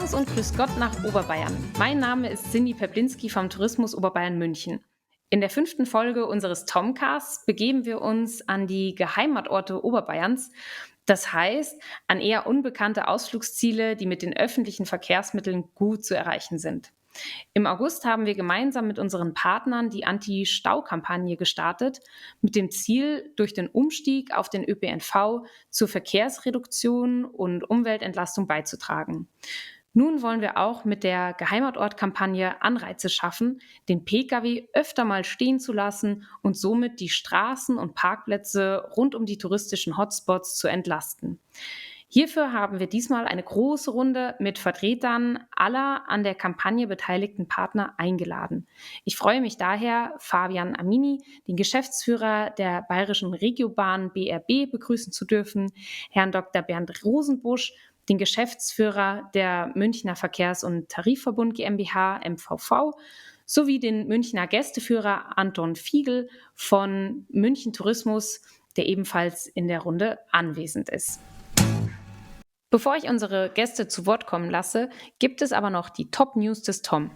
Servus und Grüß Gott nach Oberbayern. Mein Name ist Cindy Peplinski vom Tourismus Oberbayern München. In der 5. Folge unseres Tomcasts begeben wir uns an die Geheimatorte Oberbayerns. Das heißt, an eher unbekannte Ausflugsziele, die mit den öffentlichen Verkehrsmitteln gut zu erreichen sind. Im August haben wir gemeinsam mit unseren Partnern die Anti-Stau-Kampagne gestartet, mit dem Ziel, durch den Umstieg auf den ÖPNV zur Verkehrsreduktion und Umweltentlastung beizutragen. Nun wollen wir auch mit der Geheimatort-Kampagne Anreize schaffen, den Pkw öfter mal stehen zu lassen und somit die Straßen und Parkplätze rund um die touristischen Hotspots zu entlasten. Hierfür haben wir diesmal eine große Runde mit Vertretern aller an der Kampagne beteiligten Partner eingeladen. Ich freue mich daher, Fabian Amini, den Geschäftsführer der Bayerischen Regiobahn BRB, begrüßen zu dürfen, Herrn Dr. Bernd Rosenbusch, den Geschäftsführer der Münchner Verkehrs- und Tarifverbund GmbH MVV, sowie den Münchner Gästeführer Anton Fiegel von München Tourismus, der ebenfalls in der Runde anwesend ist. Bevor ich unsere Gäste zu Wort kommen lasse, gibt es aber noch die Top-News des Tom.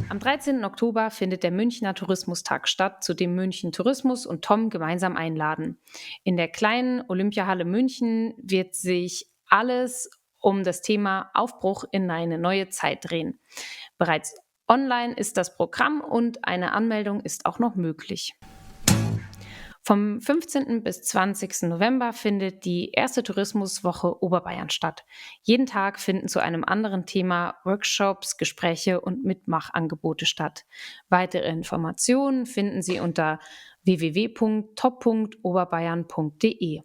Am 13. Oktober findet der Münchner Tourismustag statt, zu dem München Tourismus und Tom gemeinsam einladen. In der kleinen Olympiahalle München wird sich alles um das Thema Aufbruch in eine neue Zeit drehen. Bereits online ist das Programm und eine Anmeldung ist auch noch möglich. Vom 15. bis 20. November findet die erste Tourismuswoche Oberbayern statt. Jeden Tag finden zu einem anderen Thema Workshops, Gespräche und Mitmachangebote statt. Weitere Informationen finden Sie unter www.top.oberbayern.de.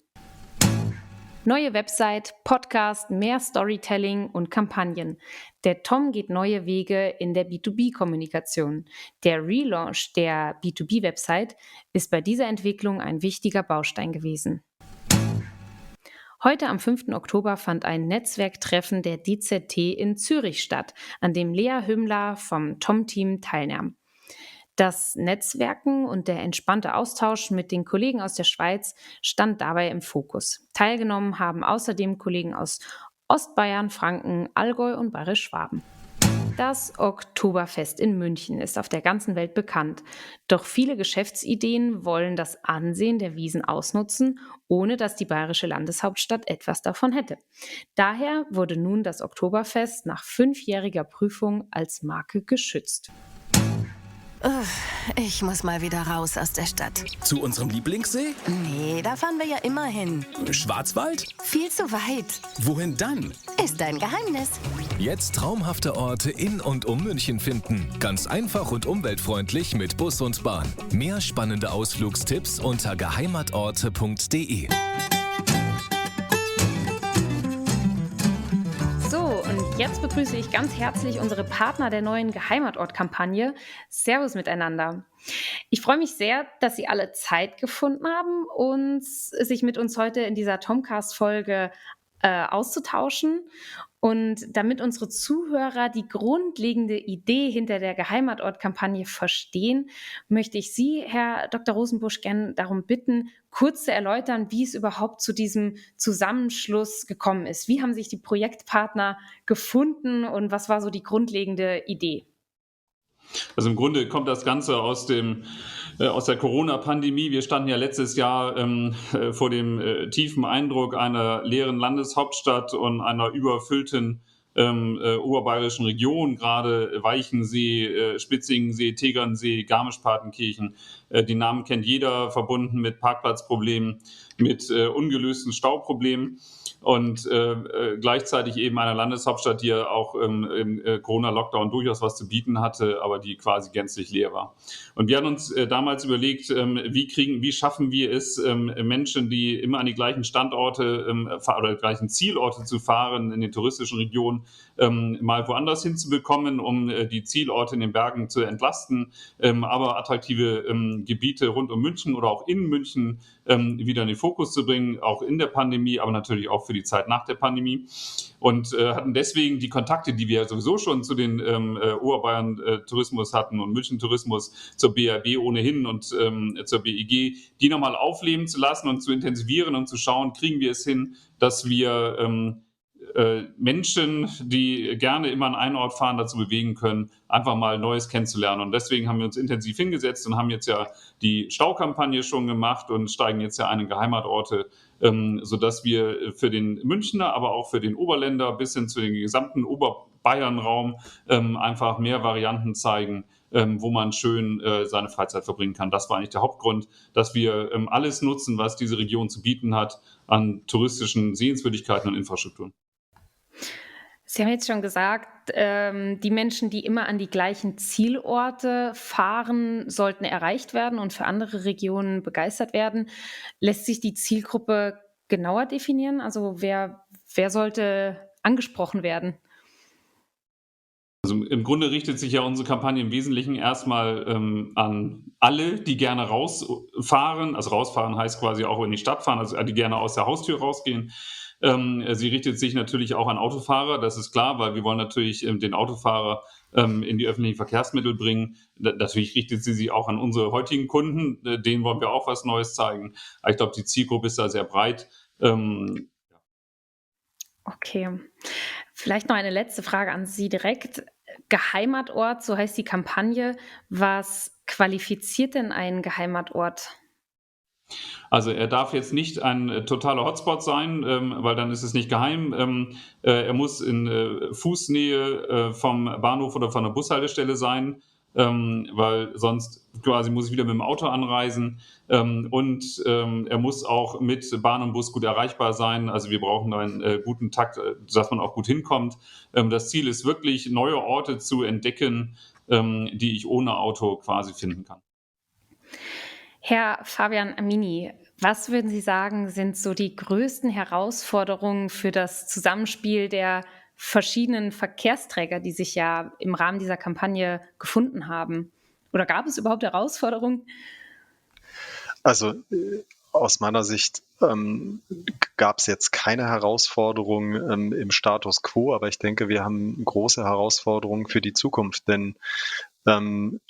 Neue Website, Podcast, mehr Storytelling und Kampagnen. Der Tom geht neue Wege in der B2B-Kommunikation. Der Relaunch der B2B-Website ist bei dieser Entwicklung ein wichtiger Baustein gewesen. Heute am 5. Oktober fand ein Netzwerktreffen der DZT in Zürich statt, an dem Lea Hümmler vom Tom-Team teilnahm. Das Netzwerken und der entspannte Austausch mit den Kollegen aus der Schweiz stand dabei im Fokus. Teilgenommen haben außerdem Kollegen aus Ostbayern, Franken, Allgäu und Bayerisch-Schwaben. Das Oktoberfest in München ist auf der ganzen Welt bekannt. Doch viele Geschäftsideen wollen das Ansehen der Wiesn ausnutzen, ohne dass die bayerische Landeshauptstadt etwas davon hätte. Daher wurde nun das Oktoberfest nach 5-jähriger Prüfung als Marke geschützt. Ich muss mal wieder raus aus der Stadt. Zu unserem Lieblingssee? Nee, da fahren wir ja immer hin. Schwarzwald? Viel zu weit. Wohin dann? Ist dein Geheimnis. Jetzt traumhafte Orte in und um München finden. Ganz einfach und umweltfreundlich mit Bus und Bahn. Mehr spannende Ausflugstipps unter geheimatorte.de. Jetzt begrüße ich ganz herzlich unsere Partner der neuen Geheimatort-Kampagne. Servus miteinander. Ich freue mich sehr, dass Sie alle Zeit gefunden haben, sich mit uns heute in dieser Tomcast-Folge auszutauschen. Und damit unsere Zuhörer die grundlegende Idee hinter der Geheimatort-Kampagne verstehen, möchte ich Sie, Herr Dr. Rosenbusch, gerne darum bitten, kurz zu erläutern, wie es überhaupt zu diesem Zusammenschluss gekommen ist. Wie haben sich die Projektpartner gefunden und was war so die grundlegende Idee? Also im Grunde kommt das Ganze aus der Corona-Pandemie. Wir standen ja letztes Jahr vor dem tiefen Eindruck einer leeren Landeshauptstadt und einer überfüllten oberbayerischen Region, gerade Weichensee, Spitzingensee, Tegernsee, Garmisch-Partenkirchen. Die Namen kennt jeder, verbunden mit Parkplatzproblemen, mit ungelösten Stauproblemen. Und gleichzeitig eben einer Landeshauptstadt, die ja auch im Corona-Lockdown durchaus was zu bieten hatte, aber die quasi gänzlich leer war. Und wir haben uns damals überlegt, wie schaffen wir es, Menschen, die immer an die gleichen Standorte oder die gleichen Zielorte zu fahren in den touristischen Regionen, mal woanders hinzubekommen, um die Zielorte in den Bergen zu entlasten, aber attraktive Gebiete rund um München oder auch in München wieder in den Fokus zu bringen, auch in der Pandemie, aber natürlich auch für die Zeit nach der Pandemie. Und hatten deswegen die Kontakte, die wir sowieso schon zu den Oberbayern Tourismus hatten und München Tourismus, zur BRB ohnehin und zur BEG, die nochmal aufleben zu lassen und zu intensivieren und zu schauen, kriegen wir es hin, dass wir Menschen, die gerne immer an einen Ort fahren, dazu bewegen können, einfach mal Neues kennenzulernen. Und deswegen haben wir uns intensiv hingesetzt und haben jetzt ja die Staukampagne schon gemacht und steigen jetzt ja ein in Geheimatorte, sodass wir für den Münchner, aber auch für den Oberländer bis hin zu den gesamten Oberbayernraum einfach mehr Varianten zeigen, wo man schön seine Freizeit verbringen kann. Das war eigentlich der Hauptgrund, dass wir alles nutzen, was diese Region zu bieten hat an touristischen Sehenswürdigkeiten und Infrastrukturen. Sie haben jetzt schon gesagt, die Menschen, die immer an die gleichen Zielorte fahren, sollten erreicht werden und für andere Regionen begeistert werden. Lässt sich die Zielgruppe genauer definieren? Also wer sollte angesprochen werden? Also im Grunde richtet sich ja unsere Kampagne im Wesentlichen erstmal an alle, die gerne rausfahren. Also rausfahren heißt quasi auch in die Stadt fahren, also die gerne aus der Haustür rausgehen. Sie richtet sich natürlich auch an Autofahrer, das ist klar, weil wir wollen natürlich den Autofahrer in die öffentlichen Verkehrsmittel bringen. Natürlich richtet sie sich auch an unsere heutigen Kunden, denen wollen wir auch was Neues zeigen. Aber ich glaube, die Zielgruppe ist da sehr breit. Okay. Vielleicht noch eine letzte Frage an Sie direkt. Geheimatort, so heißt die Kampagne. Was qualifiziert denn einen Geheimatort? Also er darf jetzt nicht ein totaler Hotspot sein, weil dann ist es nicht geheim. Er muss in Fußnähe vom Bahnhof oder von der Bushaltestelle sein, weil sonst quasi muss ich wieder mit dem Auto anreisen. Und er muss auch mit Bahn und Bus gut erreichbar sein. Also wir brauchen einen guten Takt, dass man auch gut hinkommt. Das Ziel ist wirklich, neue Orte zu entdecken, die ich ohne Auto quasi finden kann. Herr Fabian Amini, was würden Sie sagen, sind so die größten Herausforderungen für das Zusammenspiel der verschiedenen Verkehrsträger, die sich ja im Rahmen dieser Kampagne gefunden haben? Oder gab es überhaupt Herausforderungen? Also aus meiner Sicht gab es jetzt keine Herausforderungen im Status quo, aber ich denke, wir haben große Herausforderungen für die Zukunft, denn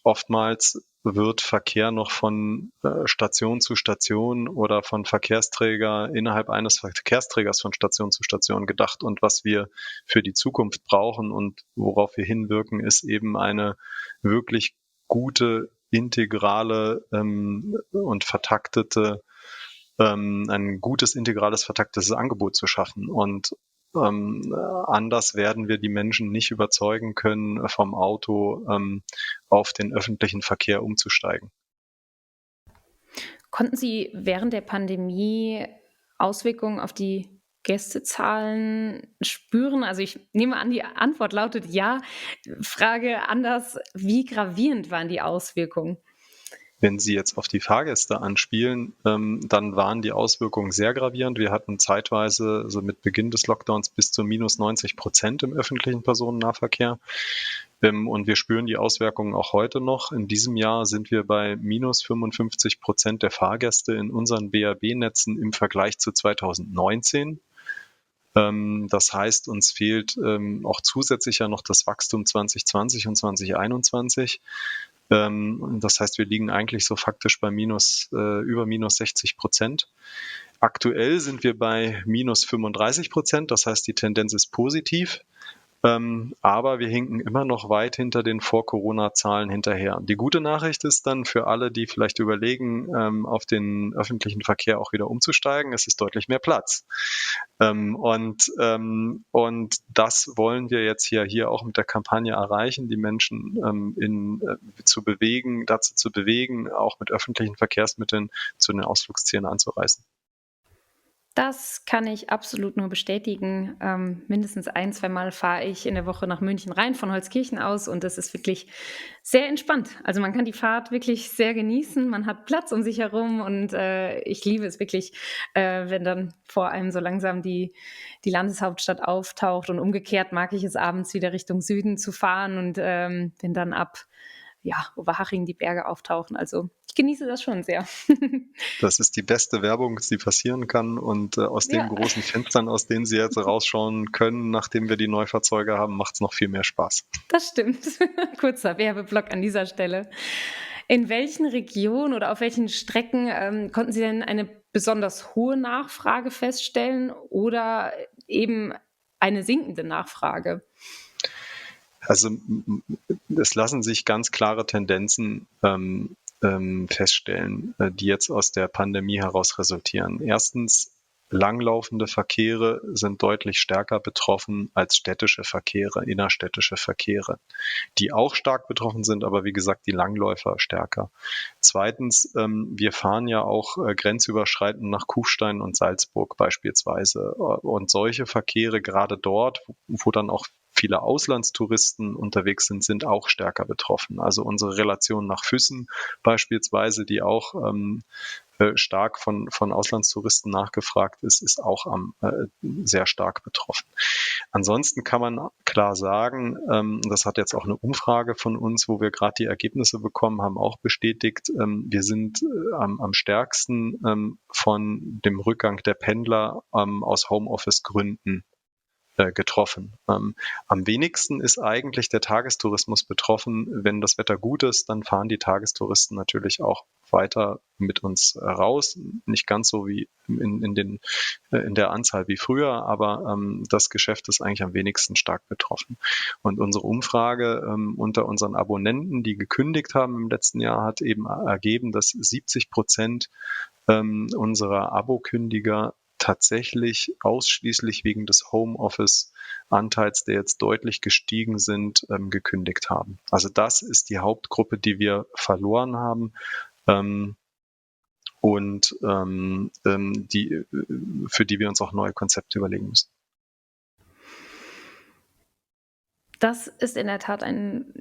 oftmals wird Verkehr noch von Station zu Station oder von Verkehrsträger innerhalb eines Verkehrsträgers von Station zu Station gedacht. Und was wir für die Zukunft brauchen und worauf wir hinwirken, ist eben eine wirklich gute, integrale und vertaktete, ein gutes, integrales, vertaktetes Angebot zu schaffen. Und anders werden wir die Menschen nicht überzeugen können, vom Auto auf den öffentlichen Verkehr umzusteigen. Konnten Sie während der Pandemie Auswirkungen auf die Gästezahlen spüren? Also ich nehme an, die Antwort lautet ja. Frage anders, wie gravierend waren die Auswirkungen? Wenn Sie jetzt auf die Fahrgäste anspielen, dann waren die Auswirkungen sehr gravierend. Wir hatten zeitweise, also mit Beginn des Lockdowns, bis zu -90% im öffentlichen Personennahverkehr. Und wir spüren die Auswirkungen auch heute noch. In diesem Jahr sind wir bei -55% der Fahrgäste in unseren BRB-Netzen im Vergleich zu 2019. Das heißt, uns fehlt auch zusätzlich ja noch das Wachstum 2020 und 2021. Das heißt, wir liegen eigentlich so faktisch bei über -60%. Aktuell sind wir bei -35%, das heißt, die Tendenz ist positiv. Aber wir hinken immer noch weit hinter den Vor-Corona-Zahlen hinterher. Die gute Nachricht ist dann für alle, die vielleicht überlegen, auf den öffentlichen Verkehr auch wieder umzusteigen, es ist deutlich mehr Platz. Und das wollen wir jetzt hier auch mit der Kampagne erreichen, die Menschen dazu zu bewegen, auch mit öffentlichen Verkehrsmitteln zu den Ausflugszielen anzureisen. Das kann ich absolut nur bestätigen. Mindestens 1-2 Mal fahre ich in der Woche nach München rein von Holzkirchen aus und das ist wirklich sehr entspannt. Also man kann die Fahrt wirklich sehr genießen, man hat Platz um sich herum und ich liebe es wirklich, wenn dann vor allem so langsam die Landeshauptstadt auftaucht und umgekehrt mag ich es abends wieder Richtung Süden zu fahren und wenn dann ab Oberhaching die Berge auftauchen. Also ich genieße das schon sehr. Das ist die beste Werbung, die passieren kann. Und aus den großen Fenstern, aus denen Sie jetzt rausschauen können, nachdem wir die Neufahrzeuge haben, macht es noch viel mehr Spaß. Das stimmt. Kurzer Werbeblock an dieser Stelle. In welchen Regionen oder auf welchen Strecken konnten Sie denn eine besonders hohe Nachfrage feststellen oder eben eine sinkende Nachfrage? Also es lassen sich ganz klare Tendenzen feststellen, die jetzt aus der Pandemie heraus resultieren. Erstens, langlaufende Verkehre sind deutlich stärker betroffen als städtische Verkehre, innerstädtische Verkehre, die auch stark betroffen sind, aber wie gesagt, die Langläufer stärker. Zweitens, wir fahren ja auch grenzüberschreitend nach Kufstein und Salzburg beispielsweise. Und solche Verkehre, gerade dort, wo dann auch viele Auslandstouristen unterwegs sind auch stärker betroffen. Also unsere Relation nach Füssen beispielsweise, die auch stark von Auslandstouristen nachgefragt ist auch sehr stark betroffen. Ansonsten kann man klar sagen, das hat jetzt auch eine Umfrage von uns, wo wir gerade die Ergebnisse bekommen haben, auch bestätigt, wir sind am stärksten von dem Rückgang der Pendler aus Homeoffice-Gründen getroffen. Am wenigsten ist eigentlich der Tagestourismus betroffen. Wenn das Wetter gut ist, dann fahren die Tagestouristen natürlich auch weiter mit uns raus. Nicht ganz so wie in der Anzahl wie früher, aber das Geschäft ist eigentlich am wenigsten stark betroffen. Und unsere Umfrage unter unseren Abonnenten, die gekündigt haben im letzten Jahr, hat eben ergeben, dass 70% unserer Abokündiger tatsächlich ausschließlich wegen des Homeoffice-Anteils, der jetzt deutlich gestiegen sind, gekündigt haben. Also das ist die Hauptgruppe, die wir verloren haben und für die wir uns auch neue Konzepte überlegen müssen. Das ist in der Tat ein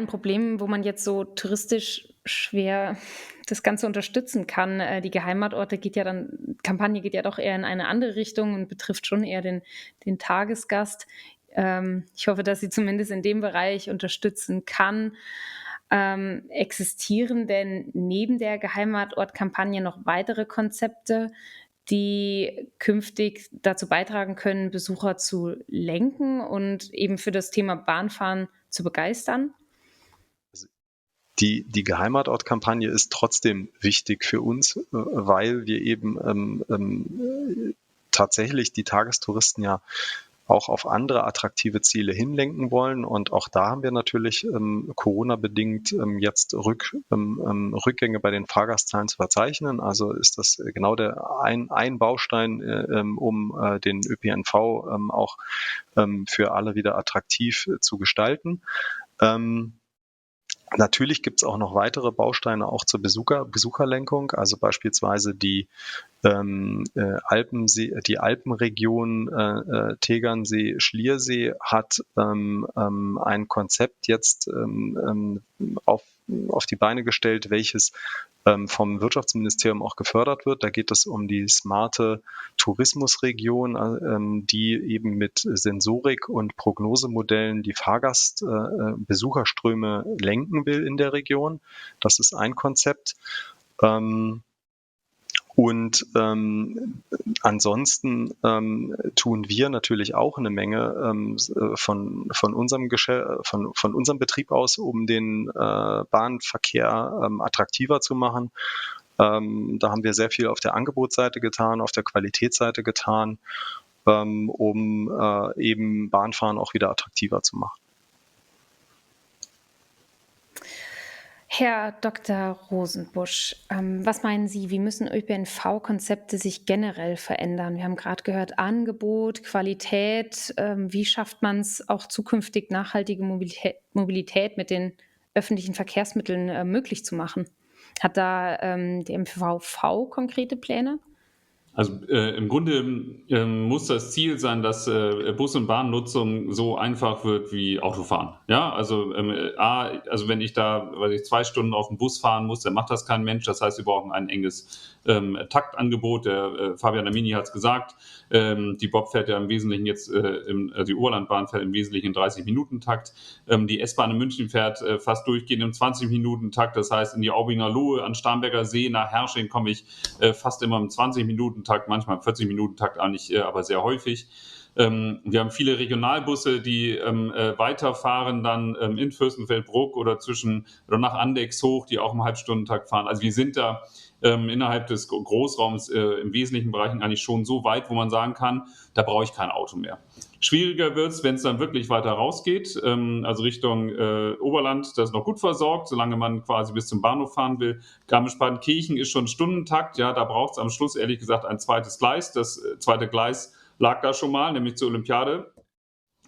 Problem, wo man jetzt so touristisch schwer das Ganze unterstützen kann. Die Kampagne geht ja doch eher in eine andere Richtung und betrifft schon eher den Tagesgast. Ich hoffe, dass sie zumindest in dem Bereich unterstützen kann. Existieren denn neben der Geheimatort-Kampagne noch weitere Konzepte, die künftig dazu beitragen können, Besucher zu lenken und eben für das Thema Bahnfahren zu begeistern? Die Geheimatort-Kampagne ist trotzdem wichtig für uns, weil wir eben tatsächlich die Tagestouristen ja auch auf andere attraktive Ziele hinlenken wollen. Und auch da haben wir natürlich Corona-bedingt jetzt Rückgänge bei den Fahrgastzahlen zu verzeichnen. Also ist das genau ein Baustein, um den ÖPNV auch für alle wieder attraktiv zu gestalten. Natürlich gibt es auch noch weitere Bausteine auch zur Besucherlenkung, also beispielsweise die Alpenregion Tegernsee, Schliersee hat ein Konzept jetzt auf die Beine gestellt, welches vom Wirtschaftsministerium auch gefördert wird. Da geht es um die smarte Tourismusregion, die eben mit Sensorik und Prognosemodellen die Besucherströme lenken will in der Region. Das ist ein Konzept. Ansonsten tun wir natürlich auch eine Menge von unserem Betrieb aus, um den Bahnverkehr attraktiver zu machen. Da haben wir sehr viel auf der Angebotsseite getan, auf der Qualitätsseite getan, um eben Bahnfahren auch wieder attraktiver zu machen. Herr Dr. Rosenbusch, was meinen Sie, wie müssen ÖPNV-Konzepte sich generell verändern? Wir haben gerade gehört, Angebot, Qualität. Wie schafft man es auch zukünftig, nachhaltige Mobilität mit den öffentlichen Verkehrsmitteln möglich zu machen? Hat da der MVV konkrete Pläne? Also im Grunde muss das Ziel sein, dass Bus- und Bahnnutzung so einfach wird wie Autofahren. Ja, also wenn ich da 2 Stunden auf den Bus fahren muss, dann macht das kein Mensch. Das heißt, wir brauchen ein enges Taktangebot. Der Fabian Amini hat es gesagt. Die Bob fährt ja im Wesentlichen jetzt, die Oberlandbahn fährt im Wesentlichen in 30-Minuten-Takt. Die S-Bahn in München fährt fast durchgehend im 20-Minuten-Takt. Das heißt, in die Aubinger Lohe, an Starnberger See nach Herrsching komme ich fast immer im 20-Minuten-Takt, manchmal im 40-Minuten-Takt, aber sehr häufig. Wir haben viele Regionalbusse, die weiterfahren dann in Fürstenfeldbruck oder nach Andex hoch, die auch im Halbstundentakt fahren. Also wir sind da innerhalb des Großraums im wesentlichen Bereichen eigentlich schon so weit, wo man sagen kann, da brauche ich kein Auto mehr. Schwieriger wird es, wenn es dann wirklich weiter rausgeht, also Richtung Oberland, das ist noch gut versorgt, solange man quasi bis zum Bahnhof fahren will. Garmisch-Partenkirchen ist schon Stundentakt, ja, da braucht es am Schluss ehrlich gesagt ein zweites Gleis. Das zweite Gleis lag da schon mal, nämlich zur Olympiade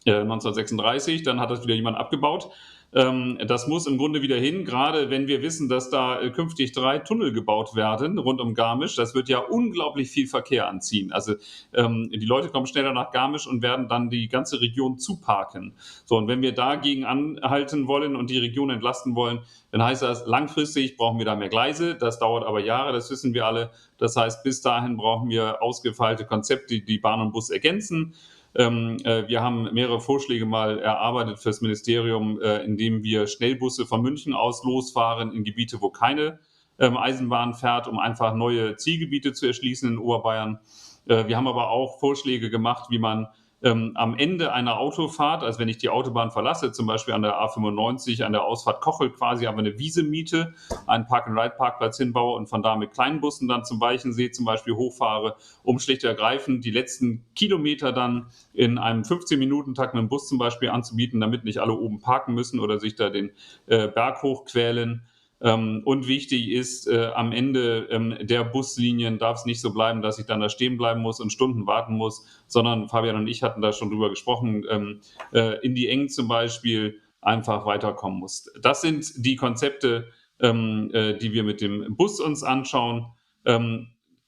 1936, dann hat das wieder jemand abgebaut. Das muss im Grunde wieder hin, gerade wenn wir wissen, dass da künftig 3 Tunnel gebaut werden rund um Garmisch. Das wird ja unglaublich viel Verkehr anziehen. Also die Leute kommen schneller nach Garmisch und werden dann die ganze Region zuparken. So, und wenn wir dagegen anhalten wollen und die Region entlasten wollen, dann heißt das, langfristig brauchen wir da mehr Gleise. Das dauert aber Jahre, das wissen wir alle. Das heißt, bis dahin brauchen wir ausgefeilte Konzepte, die Bahn und Bus ergänzen. Wir haben mehrere Vorschläge mal erarbeitet fürs Ministerium, indem wir Schnellbusse von München aus losfahren in Gebiete, wo keine Eisenbahn fährt, um einfach neue Zielgebiete zu erschließen in Oberbayern. Wir haben aber auch Vorschläge gemacht, wie man am Ende einer Autofahrt, also wenn ich die Autobahn verlasse, zum Beispiel an der A95, an der Ausfahrt Kochel quasi, aber eine Wiese miete, einen Park-and-Ride-Parkplatz hinbaue und von da mit kleinen Bussen dann zum Weichensee zum Beispiel hochfahre, um schlicht und ergreifend die letzten Kilometer dann in einem 15-Minuten-Takt mit dem Bus zum Beispiel anzubieten, damit nicht alle oben parken müssen oder sich da den Berg hochquälen. Und wichtig ist, am Ende der Buslinien darf es nicht so bleiben, dass ich dann da stehen bleiben muss und Stunden warten muss, sondern Fabian und ich hatten da schon drüber gesprochen, in die Engen zum Beispiel einfach weiterkommen muss. Das sind die Konzepte, die wir mit dem Bus uns anschauen.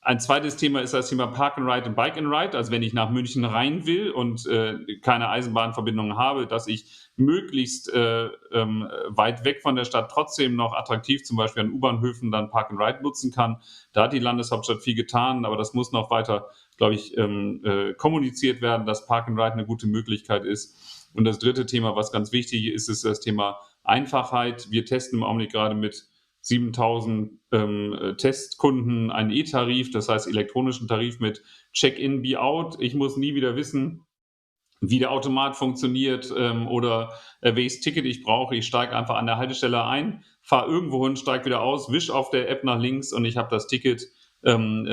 Ein zweites Thema ist das Thema Park and Ride und Bike and Ride. Also wenn ich nach München rein will und keine Eisenbahnverbindung habe, dass ich möglichst weit weg von der Stadt trotzdem noch attraktiv zum Beispiel an U-Bahnhöfen dann Park and Ride nutzen kann. Da hat die Landeshauptstadt viel getan, aber das muss noch weiter, glaube ich, kommuniziert werden, dass Park and Ride eine gute Möglichkeit ist. Und das dritte Thema, was ganz wichtig ist, ist das Thema Einfachheit. Wir testen im Augenblick gerade mit 7.000 Testkunden einen E-Tarif, das heißt elektronischen Tarif mit Check-in, Be-out. Ich muss nie wieder wissen, wie der Automat funktioniert oder welches Ticket ich brauche. Ich steige einfach an der Haltestelle ein, fahre irgendwo hin, steige wieder aus, wisch auf der App nach links und ich habe das Ticket am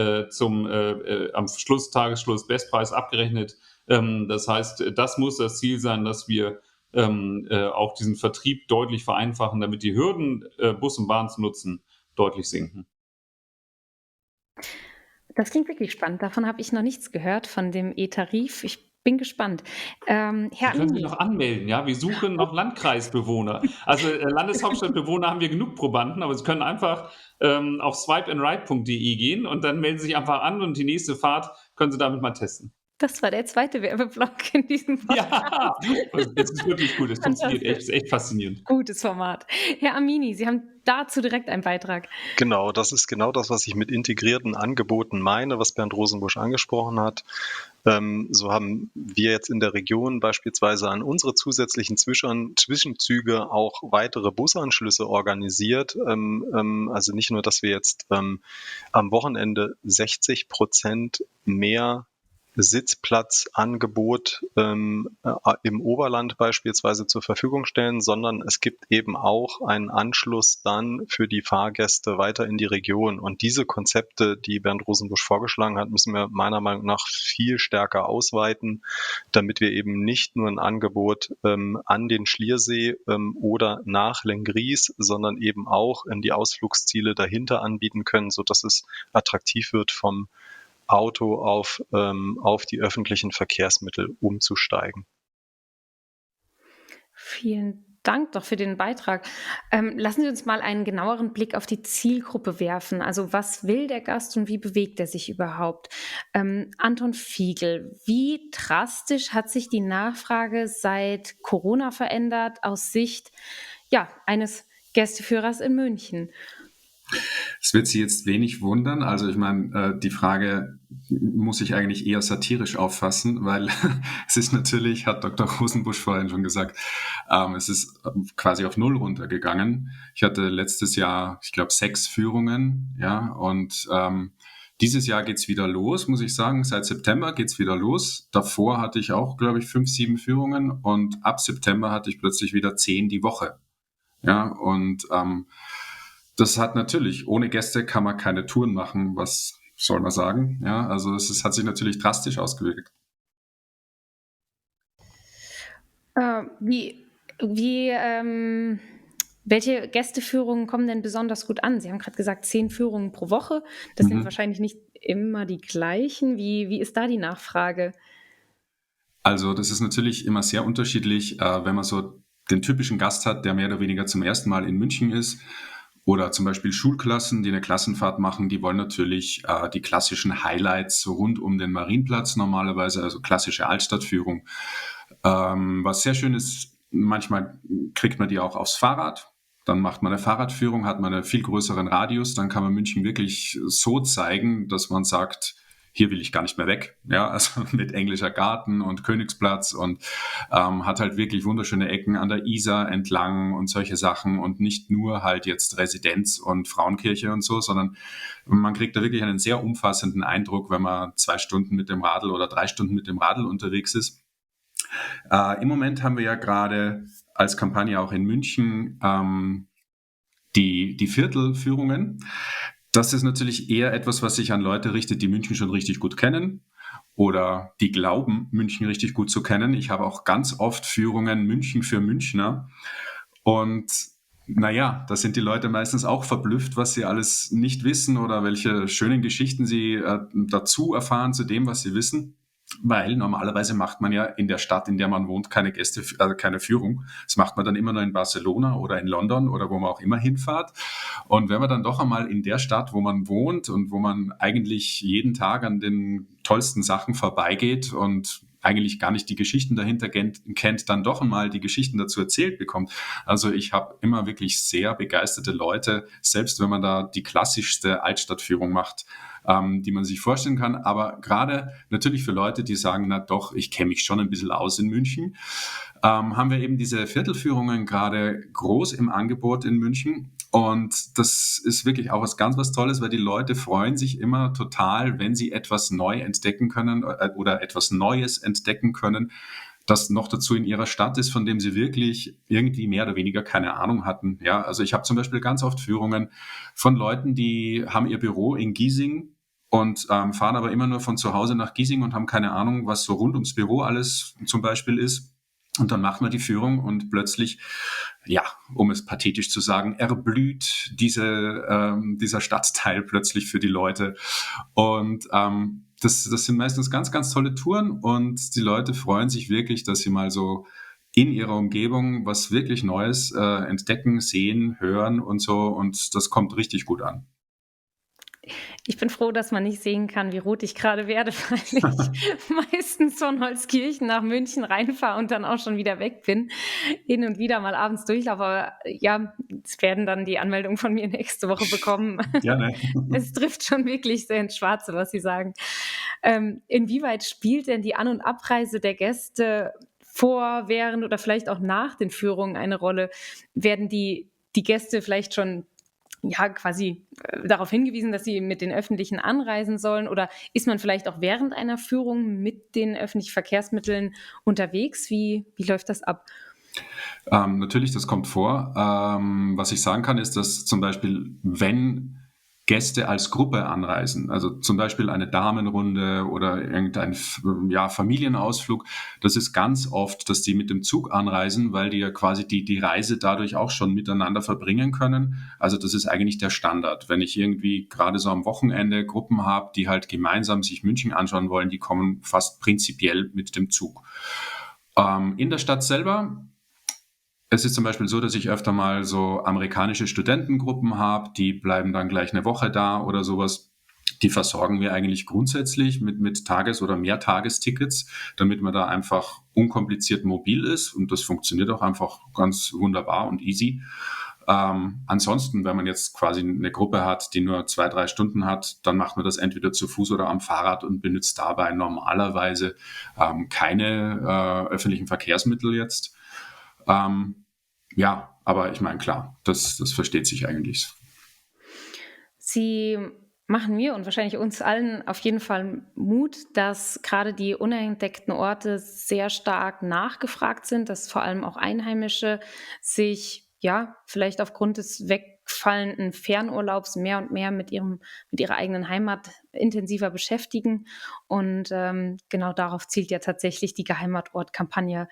Tagesschluss Bestpreis abgerechnet. Das heißt, das muss das Ziel sein, dass wir auch diesen Vertrieb deutlich vereinfachen, damit die Hürden, Bus und Bahn zu nutzen, deutlich sinken. Das klingt wirklich spannend. Davon habe ich noch nichts gehört, von dem E-Tarif. Ich bin gespannt. Herr Sie können sich Amini, noch anmelden, ja? Wir suchen noch Landkreisbewohner. Also Landeshauptstadtbewohner haben wir genug Probanden, aber Sie können einfach auf swipeandride.de gehen und dann melden Sie sich einfach an und die nächste Fahrt können Sie damit mal testen. das war der zweite Werbeblock in diesem Podcast. Ja, das ist wirklich cool. Das funktioniert echt, Fantastisch. ist echt faszinierend. Gutes Format. Herr Amini, Sie haben dazu direkt einen Beitrag. Genau, das ist genau das, was ich mit integrierten Angeboten meine, was Bernd Rosenbusch angesprochen hat. So haben wir jetzt in der Region beispielsweise an unsere zusätzlichen Zwischenzüge auch weitere Busanschlüsse organisiert. Also nicht nur, dass wir jetzt am Wochenende 60% mehr Sitzplatzangebot im Oberland beispielsweise zur Verfügung stellen, sondern es gibt eben auch einen Anschluss dann für die Fahrgäste weiter in die Region. Und diese Konzepte, die Bernd Rosenbusch vorgeschlagen hat, müssen wir meiner Meinung nach viel stärker ausweiten, damit wir eben nicht nur ein Angebot an den Schliersee oder nach Lengries, sondern eben auch in die Ausflugsziele dahinter anbieten können, sodass es attraktiv wird, vom Auto auf die öffentlichen Verkehrsmittel umzusteigen. Vielen Dank doch für den Beitrag. Lassen Sie uns mal einen genaueren Blick auf die Zielgruppe werfen. Also was will der Gast und wie bewegt er sich überhaupt? Anton Fiegel, wie drastisch hat sich die Nachfrage seit Corona verändert aus Sicht eines Gästeführers in München? Es wird Sie jetzt wenig wundern. Also ich meine, die Frage muss ich eigentlich eher satirisch auffassen, weil es ist natürlich, hat Dr. Rosenbusch vorhin schon gesagt, es ist quasi auf Null runtergegangen. Ich hatte letztes Jahr, ich glaube, 6 Führungen, ja, und Dieses Jahr geht's wieder los, muss ich sagen. Seit September geht's wieder los. Davor hatte ich auch, glaube ich, 5, 7 Führungen und ab September hatte ich plötzlich wieder 10 die Woche. Ja, und das hat natürlich, ohne Gäste kann man keine Touren machen, was soll man sagen? Ja, also hat sich natürlich drastisch ausgewirkt. Welche Gästeführungen kommen denn besonders gut an? Sie haben gerade gesagt, 10 Führungen pro Woche. Das sind wahrscheinlich nicht immer die gleichen. Wie ist da die Nachfrage? Also das ist natürlich immer sehr unterschiedlich, wenn man so den typischen Gast hat, der mehr oder weniger zum ersten Mal in München ist. Oder zum Beispiel Schulklassen, die eine Klassenfahrt machen, die wollen natürlich die klassischen Highlights rund um den Marienplatz normalerweise, also klassische Altstadtführung. Was sehr schön ist, manchmal kriegt man die auch aufs Fahrrad. Dann macht man eine Fahrradführung, hat man einen viel größeren Radius, dann kann man München wirklich so zeigen, dass man sagt, hier will ich gar nicht mehr weg. Ja, also mit Englischer Garten und Königsplatz und hat halt wirklich wunderschöne Ecken an der Isar entlang und solche Sachen und nicht nur halt jetzt Residenz und Frauenkirche und so, sondern man kriegt da wirklich einen sehr umfassenden Eindruck, wenn man 2 Stunden mit dem Radl oder 3 Stunden mit dem Radl unterwegs ist. Im Moment haben wir ja gerade als Kampagne auch in München die Viertelführungen. Das ist natürlich eher etwas, was sich an Leute richtet, die München schon richtig gut kennen oder die glauben, München richtig gut zu kennen. Ich habe auch ganz oft Führungen München für Münchner und naja, da sind die Leute meistens auch verblüfft, was sie alles nicht wissen oder welche schönen Geschichten sie dazu erfahren zu dem, was sie wissen. Weil normalerweise macht man ja in der Stadt, in der man wohnt, keine Führung. Das macht man dann immer nur in Barcelona oder in London oder wo man auch immer hinfahrt. Und wenn man dann doch einmal in der Stadt, wo man wohnt und wo man eigentlich jeden Tag an den tollsten Sachen vorbeigeht und eigentlich gar nicht die Geschichten dahinter kennt, dann doch einmal die Geschichten dazu erzählt bekommt. Also ich habe immer wirklich sehr begeisterte Leute, selbst wenn man da die klassischste Altstadtführung macht, die man sich vorstellen kann. Aber gerade natürlich für Leute, die sagen, na doch, ich kenne mich schon ein bisschen aus in München, haben wir eben diese Viertelführungen gerade groß im Angebot in München. Und das ist wirklich auch was Tolles, weil die Leute freuen sich immer total, wenn sie etwas neu entdecken können oder etwas Neues entdecken können, das noch dazu in ihrer Stadt ist, von dem sie wirklich irgendwie mehr oder weniger keine Ahnung hatten. Ja, also ich habe zum Beispiel ganz oft Führungen von Leuten, die haben ihr Büro in Giesing und fahren aber immer nur von zu Hause nach Giesing und haben keine Ahnung, was so rund ums Büro alles zum Beispiel ist. Und dann macht man die Führung und plötzlich, ja, um es pathetisch zu sagen, erblüht dieser Stadtteil plötzlich für die Leute. Und das sind meistens ganz, ganz tolle Touren und die Leute freuen sich wirklich, dass sie mal so in ihrer Umgebung was wirklich Neues entdecken, sehen, hören und so. Und das kommt richtig gut an. Ich bin froh, dass man nicht sehen kann, wie rot ich gerade werde, weil ich meistens von Holzkirchen nach München reinfahre und dann auch schon wieder weg bin. Hin und wieder mal abends durchlaufe. Aber ja, es werden dann die Anmeldungen von mir nächste Woche bekommen. Gerne. Es trifft schon wirklich sehr ins Schwarze, was Sie sagen. Inwieweit spielt denn die An- und Abreise der Gäste vor, während oder vielleicht auch nach den Führungen eine Rolle? Werden die Gäste vielleicht schon quasi darauf hingewiesen, dass sie mit den Öffentlichen anreisen sollen? Oder ist man vielleicht auch während einer Führung mit den öffentlichen Verkehrsmitteln unterwegs? Wie läuft das ab? Natürlich, das kommt vor. Was ich sagen kann, ist, dass zum Beispiel, wenn Gäste als Gruppe anreisen, also zum Beispiel eine Damenrunde oder irgendein Familienausflug, das ist ganz oft, dass die mit dem Zug anreisen, weil die ja quasi die Reise dadurch auch schon miteinander verbringen können. Also das ist eigentlich der Standard. Wenn ich irgendwie gerade so am Wochenende Gruppen habe, die halt gemeinsam sich München anschauen wollen, die kommen fast prinzipiell mit dem Zug. In der Stadt selber, es ist zum Beispiel so, dass ich öfter mal so amerikanische Studentengruppen habe, die bleiben dann gleich eine Woche da oder sowas. Die versorgen wir eigentlich grundsätzlich mit Tages- oder Mehrtagestickets, damit man da einfach unkompliziert mobil ist. Und das funktioniert auch einfach ganz wunderbar und easy. Ansonsten, wenn man jetzt quasi eine Gruppe hat, die nur 2-3 Stunden hat, dann macht man das entweder zu Fuß oder am Fahrrad und benutzt dabei normalerweise keine öffentlichen Verkehrsmittel jetzt. Aber ich meine, klar, das versteht sich eigentlich. Sie machen mir und wahrscheinlich uns allen auf jeden Fall Mut, dass gerade die unentdeckten Orte sehr stark nachgefragt sind, dass vor allem auch Einheimische sich vielleicht aufgrund des wegfallenden Fernurlaubs mehr und mehr mit ihrer eigenen Heimat intensiver beschäftigen. Und genau darauf zielt ja tatsächlich die Geheimatort-Kampagne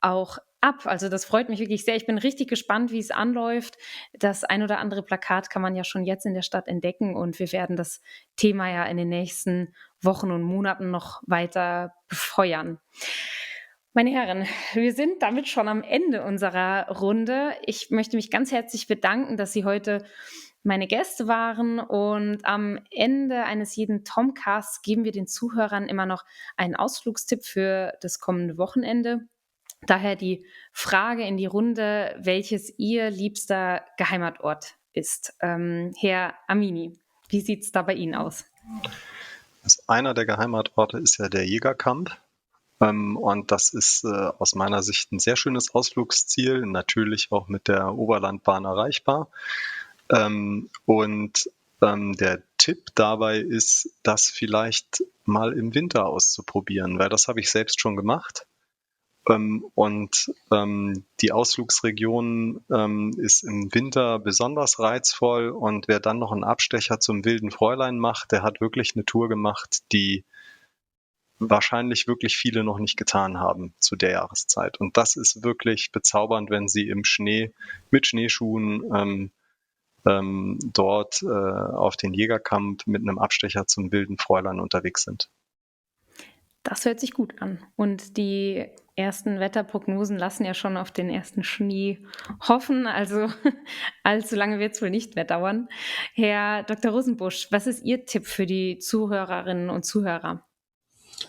auch ab. Also das freut mich wirklich sehr. Ich bin richtig gespannt, wie es anläuft. Das ein oder andere Plakat kann man ja schon jetzt in der Stadt entdecken und wir werden das Thema ja in den nächsten Wochen und Monaten noch weiter befeuern. Meine Herren, wir sind damit schon am Ende unserer Runde. Ich möchte mich ganz herzlich bedanken, dass Sie heute meine Gäste waren und am Ende eines jeden Tomcasts geben wir den Zuhörern immer noch einen Ausflugstipp für das kommende Wochenende. Daher die Frage in die Runde, welches Ihr liebster Geheimatort ist. Herr Amini, wie sieht es da bei Ihnen aus? Also einer der Geheimatorte ist ja der Jägerkamp. Und das ist aus meiner Sicht ein sehr schönes Ausflugsziel, natürlich auch mit der Oberlandbahn erreichbar. Der Tipp dabei ist, das vielleicht mal im Winter auszuprobieren, weil das habe ich selbst schon gemacht. Die Ausflugsregion ist im Winter besonders reizvoll und wer dann noch einen Abstecher zum Wilden Fräulein macht, der hat wirklich eine Tour gemacht, die wahrscheinlich wirklich viele noch nicht getan haben zu der Jahreszeit. Und das ist wirklich bezaubernd, wenn Sie im Schnee mit Schneeschuhen dort auf den Jägerkamp mit einem Abstecher zum Wilden Fräulein unterwegs sind. Das hört sich gut an. Und die ersten Wetterprognosen lassen ja schon auf den ersten Schnee hoffen. Also allzu lange wird es wohl nicht mehr dauern. Herr Dr. Rosenbusch, was ist Ihr Tipp für die Zuhörerinnen und Zuhörer?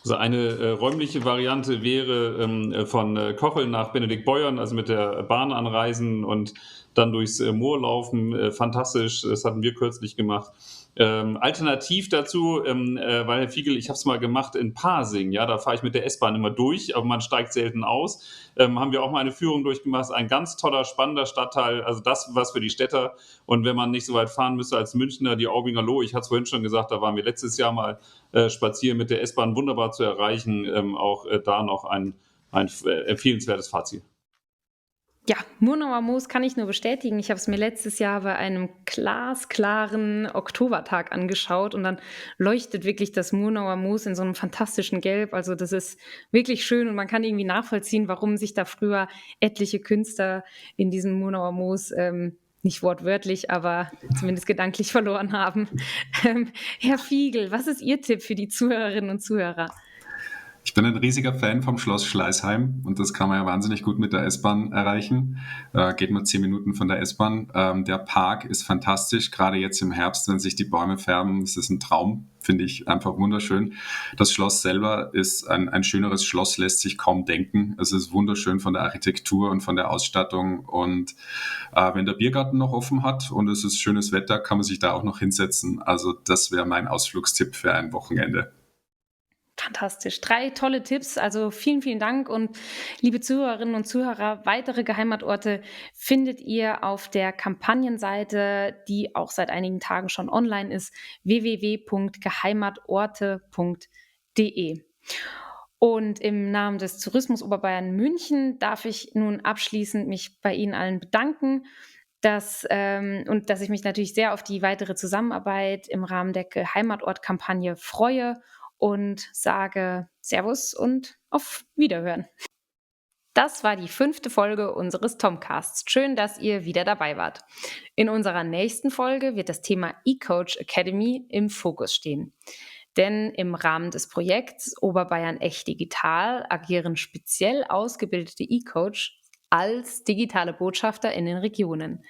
Also eine räumliche Variante wäre von Kochel nach Benediktbeuern, also mit der Bahn anreisen und dann durchs Moor laufen. Fantastisch, das hatten wir kürzlich gemacht. Alternativ dazu, weil Herr Fiegel, ich habe es mal gemacht in Pasing, ja, da fahre ich mit der S-Bahn immer durch, aber man steigt selten aus. Haben wir auch mal eine Führung durchgemacht, ein ganz toller, spannender Stadtteil, also das was für die Städter. Und wenn man nicht so weit fahren müsste als Münchner, die Aubinger Loh, ich hatte es vorhin schon gesagt, da waren wir letztes Jahr mal spazieren mit der S-Bahn, wunderbar zu erreichen, auch da noch ein empfehlenswertes Fazit. Ja, Murnauer Moos kann ich nur bestätigen. Ich habe es mir letztes Jahr bei einem glasklaren Oktobertag angeschaut und dann leuchtet wirklich das Murnauer Moos in so einem fantastischen Gelb. Also das ist wirklich schön und man kann irgendwie nachvollziehen, warum sich da früher etliche Künstler in diesem Murnauer Moos nicht wortwörtlich, aber zumindest gedanklich verloren haben. Herr Fiegel, was ist Ihr Tipp für die Zuhörerinnen und Zuhörer? Ich bin ein riesiger Fan vom Schloss Schleißheim und das kann man ja wahnsinnig gut mit der S-Bahn erreichen. Geht nur 10 Minuten von der S-Bahn. Der Park ist fantastisch, gerade jetzt im Herbst, wenn sich die Bäume färben. Das ist ein Traum, finde ich einfach wunderschön. Das Schloss selber ist ein schöneres Schloss, lässt sich kaum denken. Es ist wunderschön von der Architektur und von der Ausstattung. Und wenn der Biergarten noch offen hat und es ist schönes Wetter, kann man sich da auch noch hinsetzen. Also das wäre mein Ausflugstipp für ein Wochenende. Fantastisch. 3 tolle Tipps. Also vielen, vielen Dank. Und liebe Zuhörerinnen und Zuhörer, weitere Geheimatorte findet ihr auf der Kampagnenseite, die auch seit einigen Tagen schon online ist, www.geheimatorte.de. Und im Namen des Tourismus Oberbayern München darf ich nun abschließend mich bei Ihnen allen bedanken. Dass ich mich natürlich sehr auf die weitere Zusammenarbeit im Rahmen der Geheimatort-Kampagne freue und sage Servus und auf Wiederhören. Das war die 5. Folge unseres Tomcasts. Schön, dass ihr wieder dabei wart. In unserer nächsten Folge wird das Thema eCoach Academy im Fokus stehen. Denn im Rahmen des Projekts Oberbayern echt digital agieren speziell ausgebildete eCoach als digitale Botschafter in den Regionen.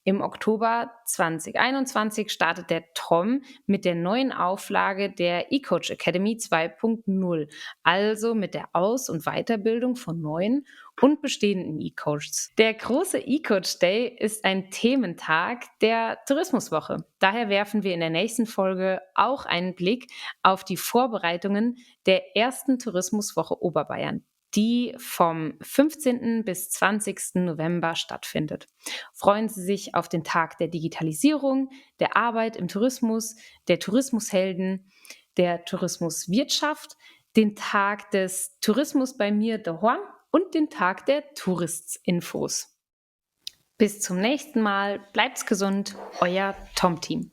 Im Oktober 2021 startet der TOM mit der neuen Auflage der eCoach Academy 2.0, also mit der Aus- und Weiterbildung von neuen und bestehenden eCoachs. Der große eCoach Day ist ein Thementag der Tourismuswoche. Daher werfen wir in der nächsten Folge auch einen Blick auf die Vorbereitungen der ersten Tourismuswoche Oberbayern. die vom 15. bis 20. November stattfindet. Freuen Sie sich auf den Tag der Digitalisierung, der Arbeit im Tourismus, der Tourismushelden, der Tourismuswirtschaft, den Tag des Tourismus bei mir daheim und den Tag der Tourists-Infos. Bis zum nächsten Mal, bleibt's gesund, euer Tom-Team.